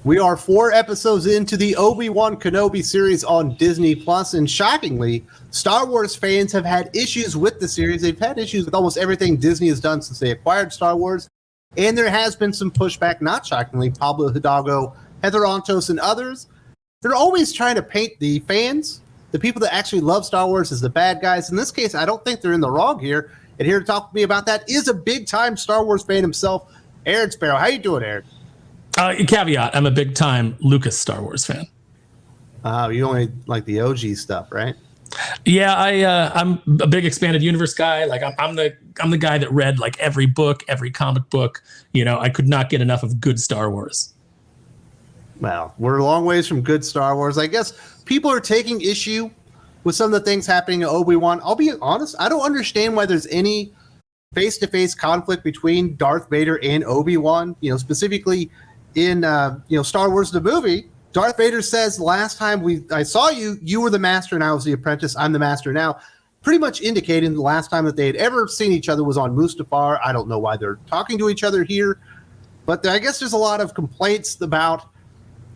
We are 4 episodes into the Obi-Wan Kenobi series on Disney Plus, and shockingly, Star Wars fans have had issues with the series. They've had issues with almost everything Disney has done since they acquired Star Wars, and there has been some pushback, not shockingly. Pablo Hidalgo, Heather Antos, and others, they're always trying to paint the fans, the people that actually love Star Wars, as the bad guys. In this case, I don't think they're in the wrong here, and here to talk with me about that is a big-time Star Wars fan himself, Aaron Sparrow. How you doing, Aaron? Caveat, I'm a big-time Lucas Star Wars fan. You only like the OG stuff, right? Yeah, I'm a big expanded universe guy. Like I'm the guy that read like every book, every comic book. You know, I could not get enough of good Star Wars. Well, we're a long ways from good Star Wars. I guess people are taking issue with some of the things happening in Obi-Wan. I'll be honest, I don't understand why there's any face-to-face conflict between Darth Vader and Obi-Wan. You know, specifically in Star Wars the movie, Darth Vader says, last time I saw you, you were the master and I was the apprentice. I'm the master now. Pretty much indicating the last time that they had ever seen each other was on Mustafar. I don't know why they're talking to each other here, but I guess there's a lot of complaints about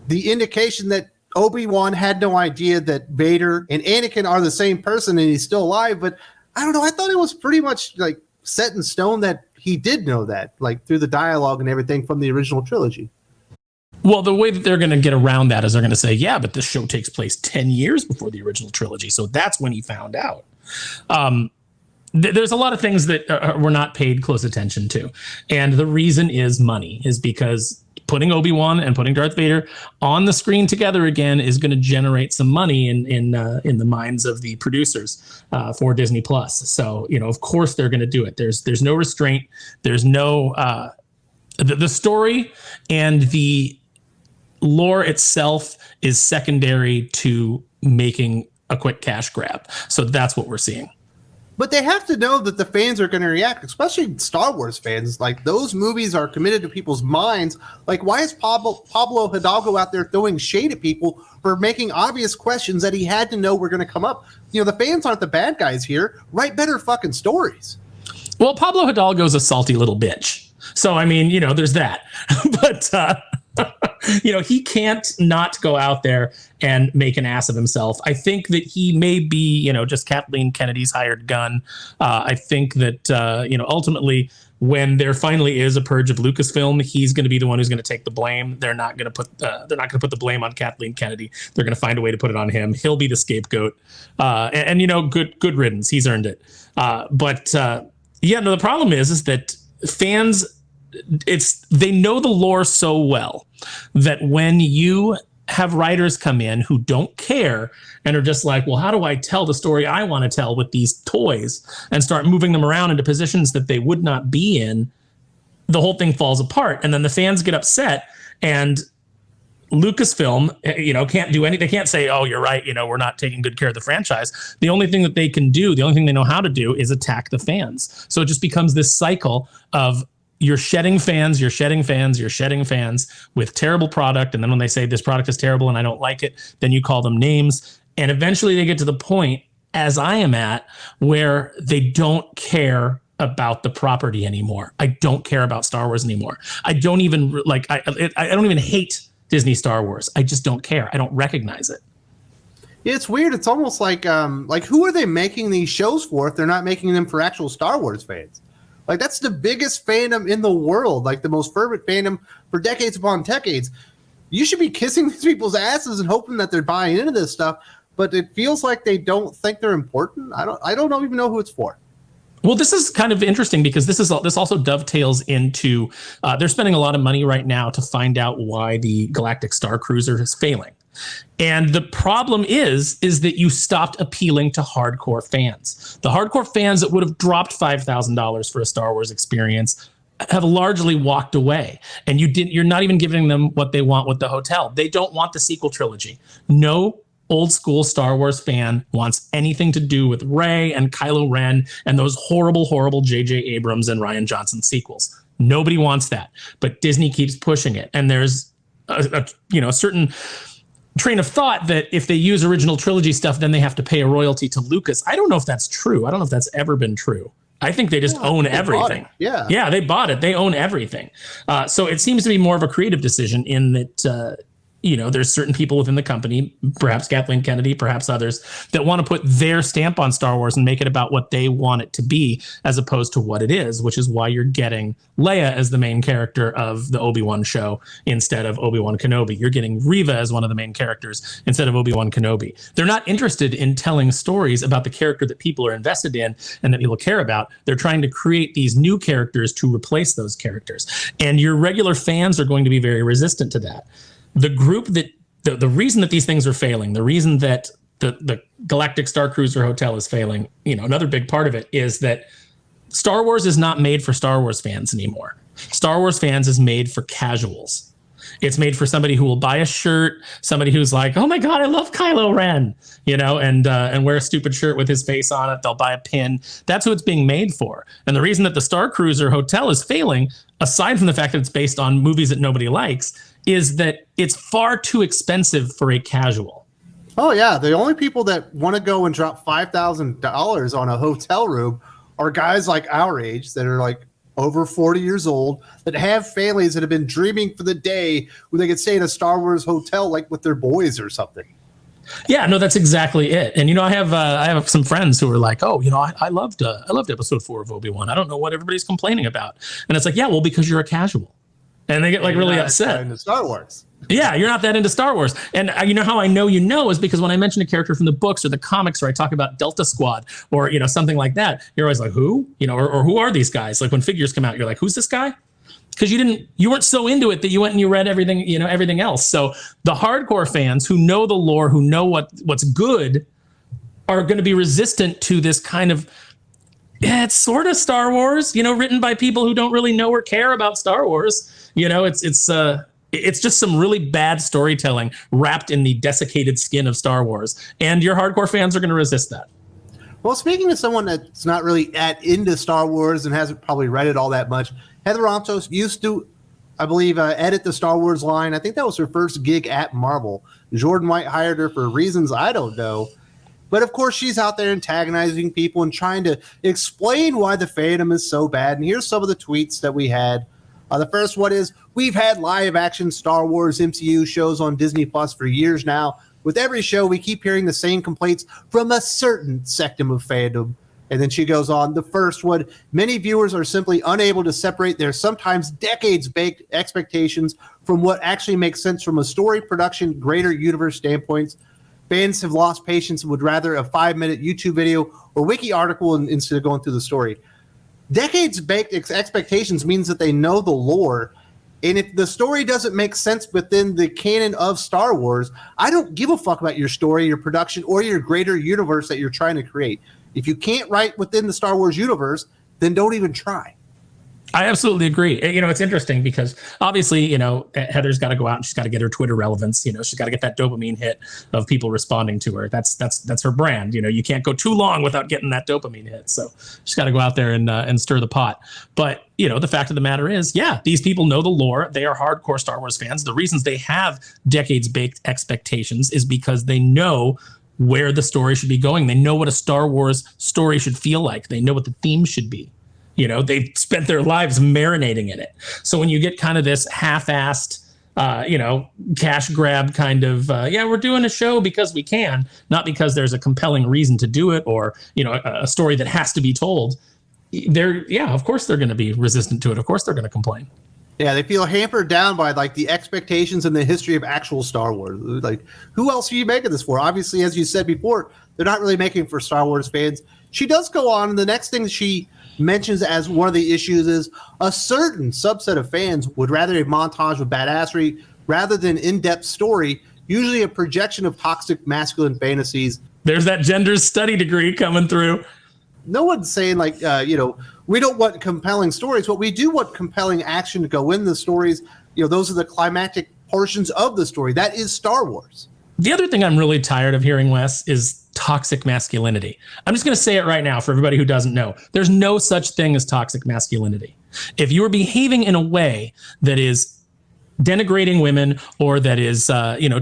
the indication that Obi-Wan had no idea that Vader and Anakin are the same person and he's still alive. But I don't know. I thought it was pretty much like set in stone that he did know that, like through the dialogue and everything from the original trilogy. Well, the way that they're going to get around that is they're going to say, yeah, but this show takes place 10 years before the original trilogy. So that's when he found out. There's a lot of things that were not paid close attention to. And the reason is money, is because putting Obi-Wan and putting Darth Vader on the screen together again is going to generate some money in the minds of the producers for Disney Plus. So, you know, of course they're going to do it. There's no restraint. There's no the story and the lore itself is secondary to making a quick cash grab. So that's what we're seeing. But they have to know that the fans are going to react, especially Star Wars fans. Like, those movies are committed to people's minds. Like, why is Pablo Hidalgo out there throwing shade at people for making obvious questions that he had to know were going to come up? You know, the fans aren't the bad guys here. Write better fucking stories. Well, Pablo Hidalgo's a salty little bitch. So, I mean, you know, there's that. But, you know, he can't not go out there and make an ass of himself. I think that he may be, you know, just Kathleen Kennedy's hired gun. I think that, you know, ultimately, when there finally is a purge of Lucasfilm, he's going to be the one who's going to take the blame. They're not going to put the blame on Kathleen Kennedy. They're going to find a way to put it on him. He'll be the scapegoat. And you know, good riddance. He's earned it. But yeah, no, the problem is that fans, they know the lore so well that when you have writers come in who don't care and are just like, well, how do I tell the story I want to tell with these toys, and start moving them around into positions that they would not be in, the whole thing falls apart. And then the fans get upset, and Lucasfilm, you know, can't do anything. They can't say, oh, you're right, you know, we're not taking good care of the franchise. The only thing that they can do, the only thing they know how to do, is attack the fans. So it just becomes this cycle of, you're shedding fans with terrible product. And then when they say this product is terrible and I don't like it, then you call them names. And eventually they get to the point, as I am at, where they don't care about the property anymore. I don't care about Star Wars anymore. I don't even like, I don't even hate Disney Star Wars. I just don't care. I don't recognize it. Yeah, it's weird. It's almost like who are they making these shows for if they're not making them for actual Star Wars fans? Like, that's the biggest fandom in the world, like the most fervent fandom for decades upon decades. You should be kissing these people's asses and hoping that they're buying into this stuff, but it feels like they don't think they're important. I don't even know who it's for. Well, this is kind of interesting because this also dovetails into they're spending a lot of money right now to find out why the Galactic Star Cruiser is failing. And the problem is that you stopped appealing to hardcore fans. The hardcore fans that would have dropped $5,000 for a Star Wars experience have largely walked away. And you're not even giving them what they want with the hotel. They don't want the sequel trilogy. No old school Star Wars fan wants anything to do with Rey and Kylo Ren and those horrible J.J. Abrams and Rian Johnson sequels. Nobody wants that. But Disney keeps pushing it. And there's a certain train of thought that if they use original trilogy stuff, then they have to pay a royalty to Lucas. I don't know if that's true. I don't know if that's ever been true. I think they just own everything. Yeah, they bought it. They own everything. So it seems to be more of a creative decision in that, there's certain people within the company, perhaps Kathleen Kennedy, perhaps others, that want to put their stamp on Star Wars and make it about what they want it to be, as opposed to what it is, which is why you're getting Leia as the main character of the Obi-Wan show instead of Obi-Wan Kenobi. You're getting Reva as one of the main characters instead of Obi-Wan Kenobi. They're not interested in telling stories about the character that people are invested in and that people care about. They're trying to create these new characters to replace those characters. And your regular fans are going to be very resistant to that. The group that the reason that these things are failing, the reason that the Galactic Star Cruiser Hotel is failing, another big part of it is that Star Wars is not made for Star Wars fans anymore. Star Wars fans is made for casuals. It's made for somebody who will buy a shirt, somebody who's like, oh my God, I love Kylo Ren, and wear a stupid shirt with his face on it. They'll buy a pin. That's who it's being made for. And the reason that the Star Cruiser Hotel is failing, aside from the fact that it's based on movies that nobody likes, is that it's far too expensive for a casual. Oh, yeah. The only people that want to go and drop $5,000 on a hotel room are guys like our age that are like over 40 years old, that have families that have been dreaming for the day when they could stay in a Star Wars hotel, like with their boys or something. Yeah, no, that's exactly it. And, I have some friends who are like, oh, I loved episode 4 of Obi-Wan. I don't know what everybody's complaining about. And it's like, yeah, well, because you're a casual. And they get like really upset. Into Star Wars. Yeah, you're not that into Star Wars. And how I know is because when I mention a character from the books or the comics, or I talk about Delta Squad or, something like that, you're always like, who? Or who are these guys? Like when figures come out, you're like, who's this guy? Because you weren't so into it that you went and you read everything, everything else. So the hardcore fans who know the lore, who know what's good, are going to be resistant to this kind of, it's sort of Star Wars, written by people who don't really know or care about Star Wars. It's just some really bad storytelling wrapped in the desiccated skin of Star Wars. And your hardcore fans are going to resist that. Well, speaking of someone that's not really into Star Wars and hasn't probably read it all that much, Heather Rontos used to, I believe, edit the Star Wars line. I think that was her first gig at Marvel. Jordan White hired her for reasons I don't know. But of course, she's out there antagonizing people and trying to explain why the fandom is so bad. And here's some of the tweets that we had. The first one is, we've had live action Star Wars MCU shows on Disney Plus for years now. With every show, we keep hearing the same complaints from a certain sectum of fandom. And then she goes on, the first one, many viewers are simply unable to separate their sometimes decades-baked expectations from what actually makes sense from a story, production, greater universe standpoints. Fans have lost patience and would rather a 5-minute YouTube video or wiki article instead of going through the story. Decades-baked expectations means that they know the lore. And if the story doesn't make sense within the canon of Star Wars, I don't give a fuck about your story, your production, or your greater universe that you're trying to create. If you can't write within the Star Wars universe, then don't even try. I absolutely agree. It's interesting because obviously, Heather's got to go out and she's got to get her Twitter relevance. She's got to get that dopamine hit of people responding to her. That's her brand. You can't go too long without getting that dopamine hit. So she's got to go out there and stir the pot. But, the fact of the matter is, yeah, these people know the lore. They are hardcore Star Wars fans. The reasons they have decades-baked expectations is because they know where the story should be going. They know what a Star Wars story should feel like. They know what the theme should be. They've spent their lives marinating in it. So when you get kind of this half-assed, cash grab kind of, we're doing a show because we can, not because there's a compelling reason to do it or, a story that has to be told, of course they're going to be resistant to it. Of course they're going to complain. Yeah, they feel hampered down by like the expectations and the history of actual Star Wars. Like, who else are you making this for? Obviously, as you said before, they're not really making for Star Wars fans. She does go on, and the next thing she mentions as one of the issues is a certain subset of fans would rather a montage of badassery rather than in-depth story, usually a projection of toxic masculine fantasies. There's that gender study degree coming through. No one's saying like, we don't want compelling stories, but we do want compelling action to go in the stories. Those are the climactic portions of the story. That is Star Wars. The other thing I'm really tired of hearing, Wes, is toxic masculinity. I'm just going to say it right now for everybody who doesn't know. There's no such thing as toxic masculinity. If you are behaving in a way that is denigrating women or that is,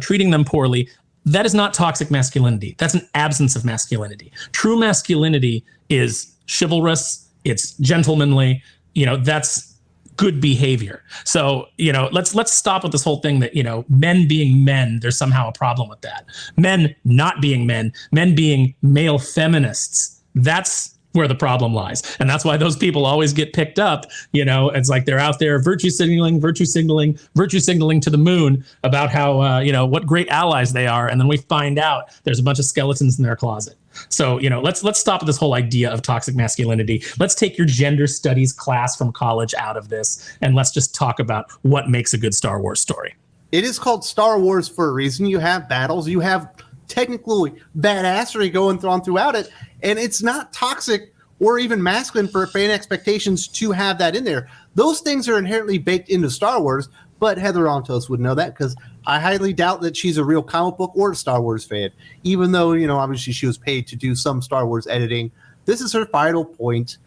treating them poorly, that is not toxic masculinity. That's an absence of masculinity. True masculinity is chivalrous. it's gentlemanly. That's good behavior. So, let's stop with this whole thing that, men being men, there's somehow a problem with that. Men not being men being male feminists, that's where the problem lies. And that's why those people always get picked up. It's like they're out there virtue signaling to the moon about how, what great allies they are. And then we find out there's a bunch of skeletons in their closet. So, let's stop with this whole idea of toxic masculinity. Let's take your gender studies class from college out of this, and let's just talk about what makes a good Star Wars story. It is called Star Wars for a reason. You have battles, you have technically badassery going on throughout it, and it's not toxic or even masculine for fan expectations to have that in there. Those things are inherently baked into Star Wars, but Heather Ontos would know that because I highly doubt that she's a real comic book or Star Wars fan, even though, obviously she was paid to do some Star Wars editing. This is her final point.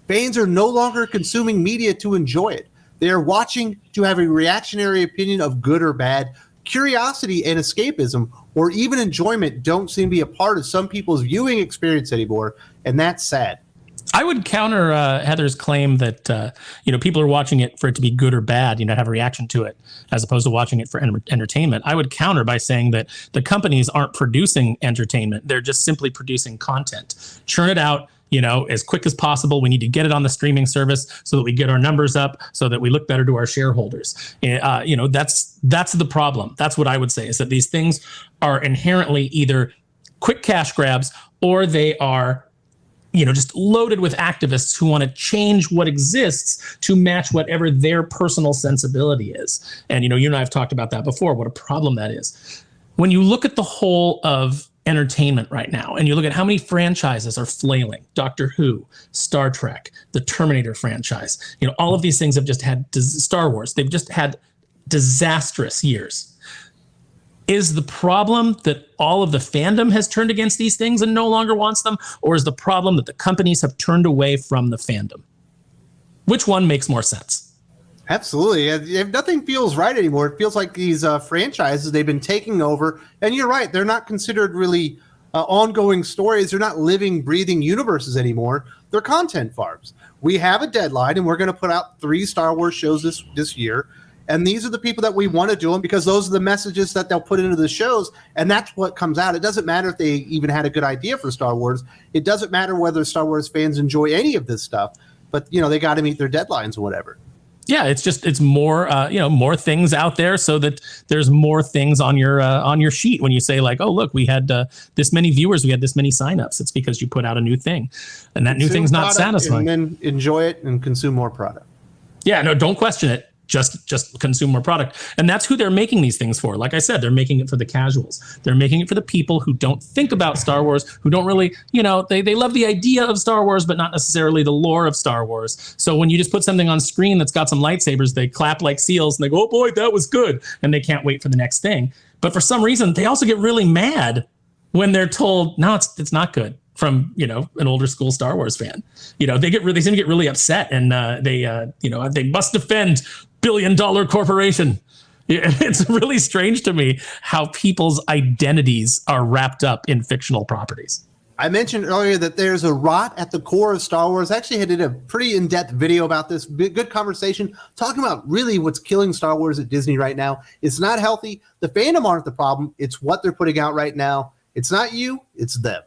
Fans are no longer consuming media to enjoy it. They are watching to have a reactionary opinion of good or bad. Curiosity and escapism, or even enjoyment, don't seem to be a part of some people's viewing experience anymore, and that's sad. I would counter Heather's claim that people are watching it for it to be good or bad, have a reaction to it, as opposed to watching it for entertainment. I would counter by saying that the companies aren't producing entertainment; they're just simply producing content. Churn it out, as quick as possible. We need to get it on the streaming service so that we get our numbers up, so that we look better to our shareholders. That's the problem. That's what I would say, is that these things are inherently either quick cash grabs, or they are just loaded with activists who want to change what exists to match whatever their personal sensibility is. And, you and I have talked about that before, what a problem that is. When you look at the whole of entertainment right now, and you look at how many franchises are flailing, Doctor Who, Star Trek, the Terminator franchise, all of these things have just had Star Wars. They've just had disastrous years. Is the problem that all of the fandom has turned against these things and no longer wants them? Or is the problem that the companies have turned away from the fandom? Which one makes more sense? Absolutely. If nothing feels right anymore, it feels like these franchises, they've been taking over. And you're right, they're not considered really ongoing stories. They're not living, breathing universes anymore. They're content farms. We have a deadline, and we're going to put out 3 Star Wars shows this year. And these are the people that we want to do them because those are the messages that they'll put into the shows. And that's what comes out. It doesn't matter if they even had a good idea for Star Wars. It doesn't matter whether Star Wars fans enjoy any of this stuff. But, they got to meet their deadlines or whatever. Yeah, it's more, more things out there so that there's more things on your sheet when you say like, oh, look, we had this many viewers, we had this many signups. It's because you put out a new thing, and that new thing's not satisfying. And then enjoy it and consume more product. Yeah, no, don't question it. Just consume more product. And that's who they're making these things for. Like I said, they're making it for the casuals. They're making it for the people who don't think about Star Wars, who don't really, they love the idea of Star Wars, but not necessarily the lore of Star Wars. So when you just put something on screen that's got some lightsabers, they clap like seals and they go, oh boy, that was good. And they can't wait for the next thing. But for some reason, they also get really mad when they're told, no, it's not good, from an older school Star Wars fan. They seem to get really upset, and they must defend billion-dollar corporation. It's really strange to me how people's identities are wrapped up in fictional properties. I mentioned earlier that there's a rot at the core of Star Wars. Actually, I did a pretty in-depth video about this. Good conversation talking about really what's killing Star Wars at Disney right now. It's not healthy. The fandom aren't the problem. It's what they're putting out right now. It's not you, it's them.